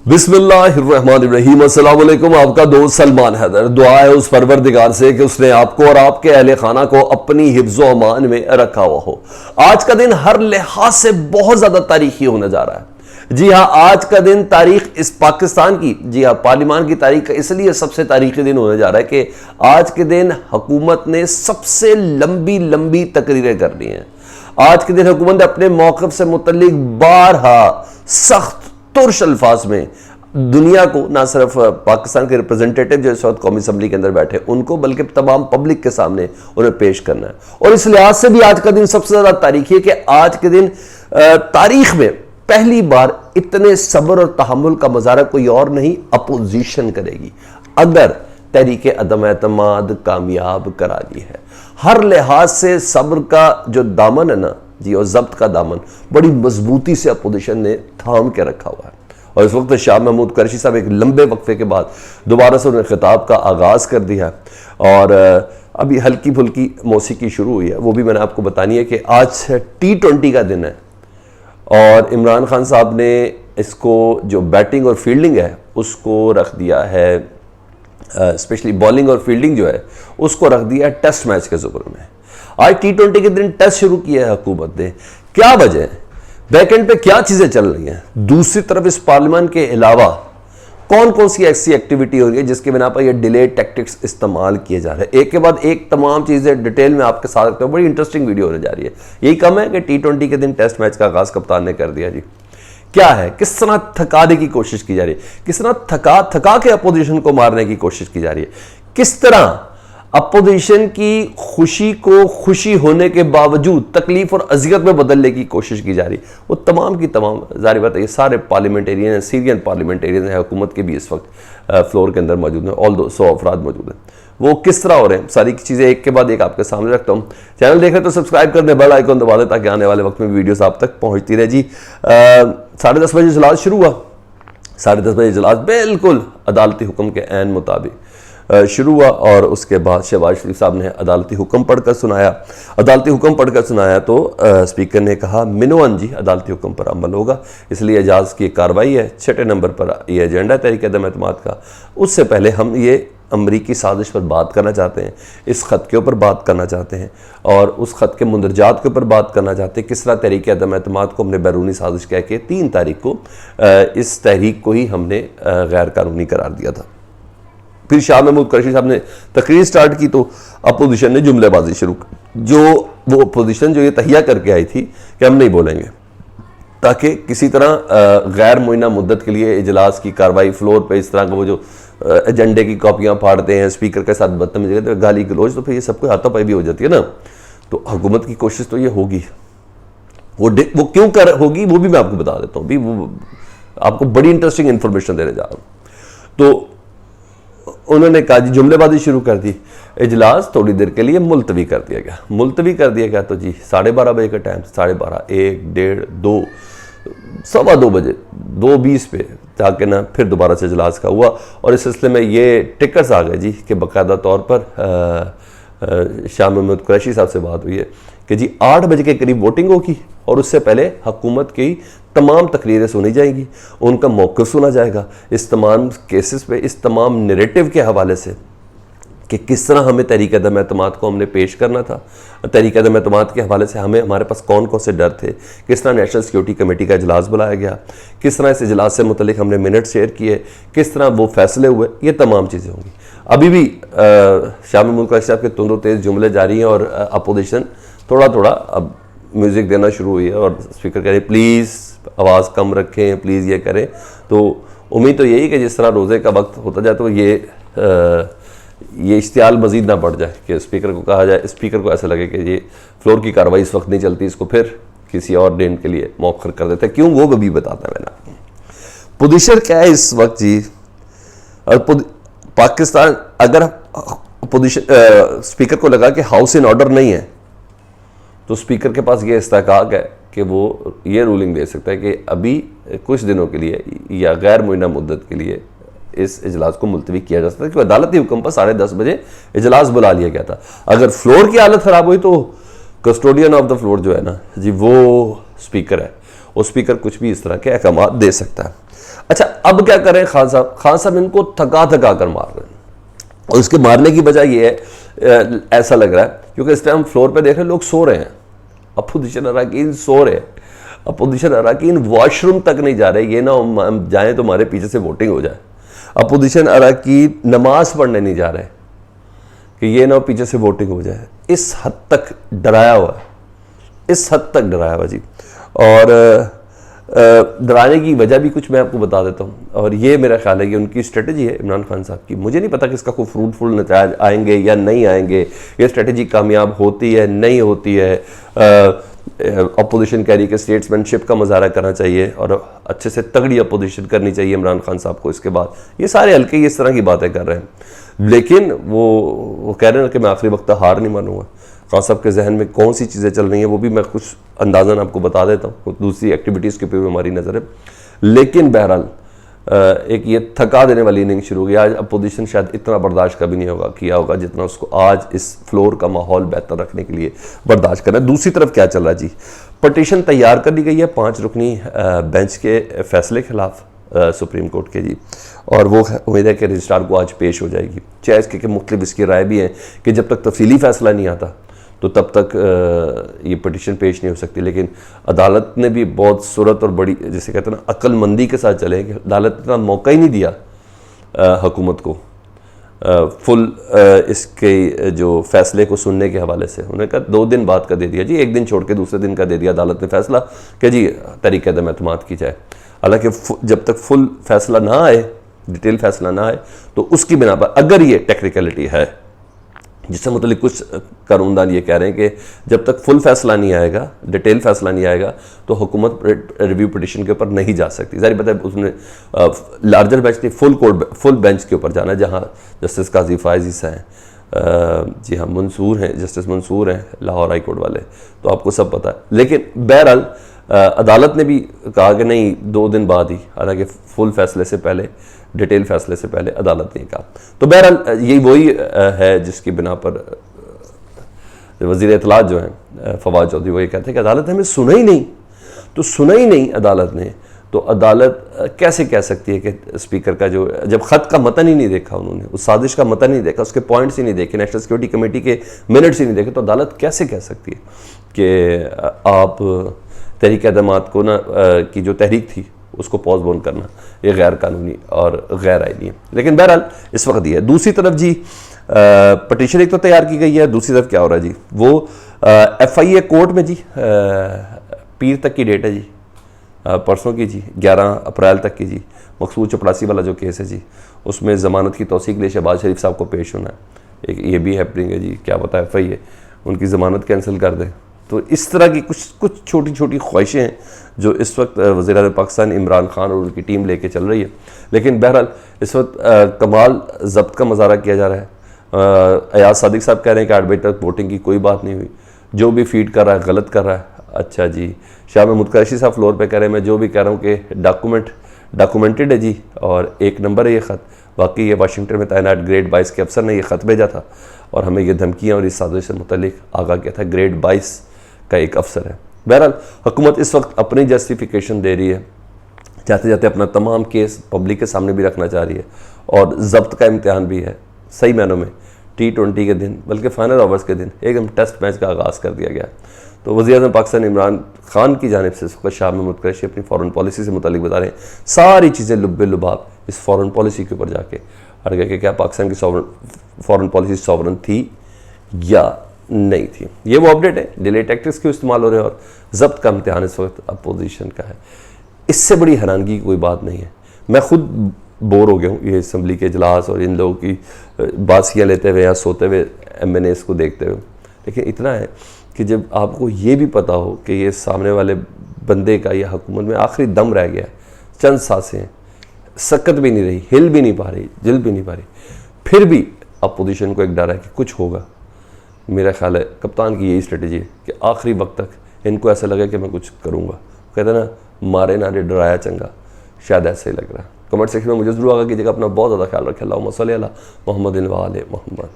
बिस्मिल्लाहिर्रहमानिर्रहीम। अस्सलाम वालेकुम। आपका दोस्त सलमान हैदर। दुआ है उस परवरदिगार से कि उसने आपको और आपके अहले खाना को अपनी हिफ्ज़ो अमान में रखा हुआ हो। आज का दिन हर लिहाज से बहुत ज्यादा तारीखी होने जा रहा है। जी हाँ, आज का दिन तारीख इस पाकिस्तान की, जी हाँ, पार्लियामान की तारीख का इसलिए सबसे तारीखी दिन होने जा रहा है कि आज के दिन हुकूमत ने सबसे लंबी लंबी तकरीरें करनी है। आज के दिन हुकूमत ने अपने मौक़िफ़ से मुतल्लिक बारहा सख्त तुर्श अल्फाज में दुनिया को, ना सिर्फ पाकिस्तान के रिप्रेजेंटेटिव जो इस वक्त कौमी असम्बली के अंदर बैठे उनको, बल्कि तमाम पब्लिक के सामने उन्हें पेश करना है। और इस लिहाज से भी आज का दिन सबसे ज्यादा तारीखी है कि आज के दिन तारीख में पहली बार इतने सब्र और तहम्मुल का मुजाहरा कोई और नहीं, अपोजिशन करेगी अगर तहरीक अदम एतमाद कामयाब करा दी है। हर लिहाज से सब्र का जो दामन है ना जी, और जब्त का दामन बड़ी मजबूती से अपोजिशन ने थाम के रखा हुआ है। और इस वक्त शाह महमूद कुरैशी साहब एक लंबे वक्फे के बाद दोबारा से उन्होंने खिताब का आगाज़ कर दिया है और अभी हल्की फुल्की मौसीकी शुरू हुई है, वो भी मैंने आपको बतानी है कि आज T20 का दिन है और इमरान खान साहब ने इसको जो बैटिंग और फील्डिंग है उसको रख दिया है, स्पेशली बॉलिंग और फील्डिंग जो है उसको रख दिया है टेस्ट मैच के ज़ुमरे में। आज T20 के दिन टेस्ट शुरू किया है हुकूमत ने। क्या वजह है, बैकएंड पे क्या चीजें चल रही हैं, दूसरी तरफ इस पार्लियामान के अलावा कौन कौन सी ऐसी एक्टिविटी हो रही है जिसके बिना पर ये डिले टैक्टिक्स इस्तेमाल किए जा रहे हैं। एक के बाद एक तमाम चीजें डिटेल में आपके साथ रखते हैं। बड़ी इंटरेस्टिंग वीडियो होने जा रही है। यही कम है कि T20 के दिन टेस्ट मैच का आगाज कप्तान ने कर दिया जी। क्या है, किस तरह थकाने की कोशिश की जा रही है, किस तरह थका के अपोजिशन को मारने की कोशिश की जा रही है, किस तरह अपोजिशन की खुशी को खुशी होने के बावजूद तकलीफ और अजियत में बदलने की कोशिश की जा रही है। वो तमाम की तमाम जारी बात है, ये सारे पार्लियामेंटेरियन हैं, सीरियन पार्लियामेंटेरियन हैं, हुकूमत के भी इस वक्त फ्लोर के अंदर मौजूद हैं, ऑल 100 अफराद मौजूद हैं। वो किस तरह हो रहे हैं, सारी चीज़ें एक के बाद एक आपके सामने रखता हूँ। चैनल देख रहे तो सब्सक्राइब कर दें, बेल आइकन दबा दें ताकि आने वाले वक्त में वीडियोस आप तक पहुँचती रहे जी। 10:30 बजे इजलास शुरू हुआ। 10:30 बजे इजलास बिल्कुल अदालती हुक्म के ऐन मुताबिक शुरू हुआ और उसके बाद शहबाज शरीफ साहब ने अदालती हुक्म पढ़कर सुनाया। अदालती हुक्म पढ़कर सुनाया तो स्पीकर ने कहा मिनोअन जी अदालती हुक्म पर अमल होगा, इसलिए एजाज़ की कार्रवाई है। 6 नंबर पर ये एजेंडा तहरीक अदम एतमाद का। उससे पहले हम ये अमरीकी साजिश पर बात करना चाहते हैं, इस ख़त के ऊपर बात करना चाहते हैं और उस ख़त के मुंदरजात के ऊपर बात करना चाहते हैं। किस तरह तहरीक अदम एतमाद को हमने बैरूनी साजिश कह के 3 तारीख को इस तहरीक को ही हमने गैर कानूनी करार दिया था। फिर शाह महमूद कुरैशी साहब ने तकरीर स्टार्ट की तो अपोजिशन ने जुमलेबाजी शुरू की। जो वो अपोजिशन जो ये तहिया करके आई थी कि हम नहीं बोलेंगे ताकि किसी तरह गैर मुइना मुद्दत के लिए इजलास की कार्रवाई फ्लोर पे इस तरह का वो जो एजेंडे की कॉपियां फाड़ते हैं, स्पीकर के साथ बदतमीजी करते हैं, गाली गलौज, तो फिर ये सबको हाथापाई भी हो जाती है ना। तो हुकूमत की कोशिश तो ये होगी, वो क्यों कर होगी वो भी मैं आपको बता देता हूँ। भी वो आपको बड़ी इंटरेस्टिंग इंफॉर्मेशन देने जा रहा हूँ। तो उन्होंने कहा जी जुमलेबाजी शुरू कर दी, इजलास थोड़ी देर के लिए मुलतवी कर दिया गया। मुलतवी कर दिया गया तो जी 12:30 बजे का टाइम, 12:30, 1, 1:30, 2, 2:15 बजे 2:20 पे जाके ना फिर दोबारा से इजलास का हुआ। और इस सिलसिले में ये टिकट्स आ गए जी कि बाकायदा तौर पर शाह महमूद कुरैशी साहब से बात हुई है कि जी 8 बजे के करीब वोटिंग होगी और उससे पहले हुकूमत की तमाम तकरीरें सुनी जाएंगी, उनका मौक़िफ़ सुना जाएगा इस तमाम केसेस पे, इस तमाम नैरेटिव के हवाले से कि किस तरह हमें तहरीक अदम एतमाद को हमने पेश करना था। तहरीक अदम एतमाद के हवाले से हमारे पास कौन कौन से डर थे, किस तरह नेशनल सिक्योरिटी कमेटी का इजलास बुलाया गया, किस तरह इस इजलास से मुतल्लिक हमने मिनट शेयर किए, किस तरह वो फैसले हुए, ये तमाम चीज़ें होंगी। अभी भी शाह महमूद कुरैशी साहब के तुंदो तेज़ जुमले जारी हैं और अपोजिशन थोड़ा थोड़ा अब म्यूज़िक देना शुरू हुई है और स्पीकर कह रहे प्लीज़ आवाज़ कम रखें, प्लीज़ ये करें। तो उम्मीद तो यही कि जिस तरह रोज़े का वक्त होता जाए तो ये इश्तियाल मज़ीद ना बढ़ जाए कि स्पीकर को कहा जाए, स्पीकर को ऐसा लगे कि ये फ्लोर की कार्रवाई इस वक्त नहीं चलती, इसको फिर किसी और दिन के लिए मौखर कर देता है। क्यों, वो भी बताता है मैंने आपको। पोजीशन क्या है इस वक्त जी, और पाकिस्तान अगर पोजीशन स्पीकर को लगा कि हाउस इन ऑर्डर नहीं है तो स्पीकर के पास ये इस्तेकाक है कि वो ये रूलिंग दे सकता है कि अभी कुछ दिनों के लिए या गैर मुइना मुद्दत के लिए इस इजलास को मुलतवी किया जा सकता है। क्योंकि अदालती हुक्म पर 10:30 बजे इजलास बुला लिया गया था। अगर फ्लोर की हालत ख़राब हुई तो कस्टोडियन ऑफ द फ्लोर जो है ना जी, वो स्पीकर है और स्पीकर कुछ भी इस तरह के अहकाम दे सकता है। अच्छा, अब क्या करें खान साहब? खान साहब इनको थका थका कर मार रहे हैं, और इसके मारने की वजह यह है, ऐसा लग रहा है क्योंकि इस टाइम हम फ्लोर पे देख रहे हैं, लोग सो रहे हैं, अपोजिशन अरकान सो रहे हैं, अपोजिशन अरकान वॉशरूम तक नहीं जा रहे, ये ना हम जाएं तो हमारे पीछे से वोटिंग हो जाए। अपोजिशन अरकान नमाज पढ़ने नहीं जा रहे कि ये ना पीछे से वोटिंग हो जाए। इस हद तक डराया हुआ है, इस हद तक डराया हुआ जी। और डराने की वजह भी कुछ मैं आपको बता देता हूँ, और ये मेरा ख्याल है कि उनकी स्ट्रेटजी है इमरान खान साहब की। मुझे नहीं पता कि इसका कोई फ्रूटफुल नतीजे आएंगे या नहीं आएंगे, ये स्ट्रेटजी कामयाब होती है नहीं होती है। अपोजिशन कह रही है कि स्टेट्समैनशिप का मुजाहरा करना चाहिए और अच्छे से तगड़ी अपोजिशन करनी चाहिए इमरान खान साहब को। इसके बाद ये सारे हल्के इस तरह की बातें कर रहे हैं, लेकिन वो कह रहे हैं कि मैं आखिरी वक्त हार नहीं मानूंगा। खान साहब के जहन में कौन सी चीज़ें चल रही हैं वो भी मैं कुछ अंदाज़न आपको बता देता हूँ, दूसरी एक्टिविटीज़ के ऊपर हमारी नज़र है। लेकिन बहरहाल एक ये थका देने वाली इनिंग शुरू हो गई। आज अपोजिशन शायद इतना बर्दाश्त कभी नहीं किया होगा जितना उसको आज इस फ्लोर का माहौल बेहतर रखने के लिए बर्दाश्त करना है। दूसरी तरफ क्या चल रहा है जी? पटिशन तैयार कर दी गई है 5 रुकनी बेंच के फैसले के खिलाफ सुप्रीम कोर्ट के जी, और वो उम्मीद है कि रजिस्ट्रार को आज पेश हो जाएगी। चाहे इसके मुख्तलिफ इसकी राय भी है कि जब तक तफसीली फैसला नहीं आता तो तब तक ये पटिशन पेश नहीं हो सकती। लेकिन अदालत ने भी बहुत सूरत और बड़ी, जैसे कहते हैं ना, अक्लमंदी के साथ चले कि अदालत ने इतना मौका ही नहीं दिया हुकूमत को फुल इसके जो फैसले को सुनने के हवाले से। उन्होंने कहा 2 दिन बाद का दे दिया जी, 1 दिन छोड़ के दूसरे दिन का दे दिया अदालत ने फैसला कि जी तरीक़े-ए-दम एतमाद की जाए। हालांकि जब तक फुल फैसला ना आए, डिटेल फैसला ना आए, तो उसकी बिना पर अगर ये टेक्निकलिटी है जिससे मतलब कुछ कानूनदान ये कह रहे हैं कि जब तक फुल फैसला नहीं आएगा, डिटेल फैसला नहीं आएगा, तो हुकूमत रिव्यू पिटिशन के ऊपर नहीं जा सकती। जाहिर पता है उसने लार्जर बेंच ने फुल बेंच के ऊपर जाना है, जहाँ जस्टिस काजी फायज ईसा हैं, जी हाँ मंसूर हैं, जस्टिस मंसूर हैं लाहौर हाई कोर्ट वाले, तो आपको सब पता है। लेकिन बहरहाल अदालत ने भी कहा कि नहीं 2 दिन बाद ही, हालांकि फुल फैसले से पहले, डिटेल फैसले से पहले अदालत ने कहा। तो बहरहाल यही वही है जिसकी बिना पर वज़ीर इत्तलात जो हैं फवाद चौधरी वो ये कहते हैं कि अदालत ने हमें सुना ही नहीं। तो सुना ही नहीं अदालत ने, तो अदालत कैसे कह सकती है कि स्पीकर का जो, जब ख़त का मतन ही नहीं देखा उन्होंने, उस साजिश का मतन नहीं देखा, उसके पॉइंट्स ही नहीं देखे, नेशनल सिक्योरिटी कमेटी के मिनट्स ही नहीं देखे, तो अदालत कैसे कह सकती है कि आप तहरीक-ए-दमात को ना की जो तहरीक थी उसको पोस्टपोन करना ये गैर कानूनी और गैर आईनी है। लेकिन बहरहाल इस वक्त ये है। दूसरी तरफ जी पटिशन एक तो तैयार की गई है, दूसरी तरफ क्या हो रहा है जी, वो FIA कोर्ट में जी पीर तक की डेट है जी, परसों की जी 11 अप्रैल तक की जी। मकसूद चपड़ासी वाला जो केस है जी, उसमें ज़मानत की तौसीक के लिए शहबाज शरीफ साहब को पेश होना है। एक ये भी हैपनिंग है जी, क्या पता FIA उनकी ज़मानत कैंसिल कर दे। तो इस तरह की कुछ छोटी छोटी ख्वाहिशें हैं जो इस वक्त वज़ीर-ए-आज़म पाकिस्तान इमरान खान और उनकी टीम लेके चल रही है। लेकिन बहरहाल इस वक्त कमाल ज़ब्त का मुज़ाहरा किया जा रहा है। अयाज सादिक साहब कह रहे हैं कि 8 बजे तक वोटिंग की कोई बात नहीं हुई, जो भी फीड कर रहा है गलत कर रहा है। अच्छा जी, शाह महमूद कुरैशी साहब फ्लोर पे कह रहे हैं मैं जो भी कह रहा हूँ कि डॉक्यूमेंटेड है जी, और 1 नंबर है ये ख़त। वाकई ये वाशिंगटन में तैनात ग्रेड 22 के अफसर ने ये ख़त भेजा था और हमें ये धमकियाँ और इस साजिश से मुतल्लिक आगाह किया था। ग्रेड 22 का एक अफसर है। बहरहाल हुकूमत इस वक्त अपनी जस्टिफिकेशन दे रही है, जाते जाते अपना तमाम केस पब्लिक के सामने भी रखना चाह रही है, और ज़ब्त का इम्तिहान भी है सही मायनों में। T20 के दिन, बल्कि फाइनल ओवर्स के दिन एकदम टेस्ट मैच का आगाज़ कर दिया गया। तो वज़ीर-ए-आज़म पाकिस्तान इमरान खान की जानिब से इस वक्त शाह महमूद कुरैशी अपनी फ़ॉरेन पॉलिसी से मुतालिक बता रहे हैं सारी चीज़ें लुब्बे लुबाब इस फ़ॉरेन पॉलिसी के ऊपर जाके अड़ गए कि क्या पाकिस्तान की फ़ॉरेन पॉलिसी सॉवरन थी या नहीं थी। ये वो अपडेट है, डिले टैक्टिक्स क्यों इस्तेमाल हो रहे हैं और ज़ब्त का इम्तिहान इस वक्त अपोजिशन का है। इससे बड़ी हैरानगी की कोई बात नहीं है। मैं खुद बोर हो गया हूँ ये असम्बली के इजलास और इन लोगों की बासियाँ लेते हुए या सोते हुए MNAs को देखते हुए। लेकिन इतना है कि जब आपको ये भी पता हो कि ये सामने वाले बंदे का या हुकूमत में आखिरी दम रह गया है, चंद सांसें, सकत भी नहीं रही, हिल भी नहीं पा रही, जिल भी नहीं पा रही, फिर भी अपोजिशन को एक डर है कि कुछ होगा। मेरा ख्याल है कप्तान की यही स्ट्रेटजी है कि आखिरी वक्त तक इनको ऐसा लगे कि मैं कुछ करूँगा। कहते ना मारे नारे डराया चंगा, शायद ऐसा ही लग रहा है। कमेंट सेक्शन में मुझे ज़रूर आगा कीजिएगा। अपना बहुत ज़्यादा ख्याल रखें। अल्लाहुम्मा सल्ली अला मुहम्मदिन व आले मुहम्मद।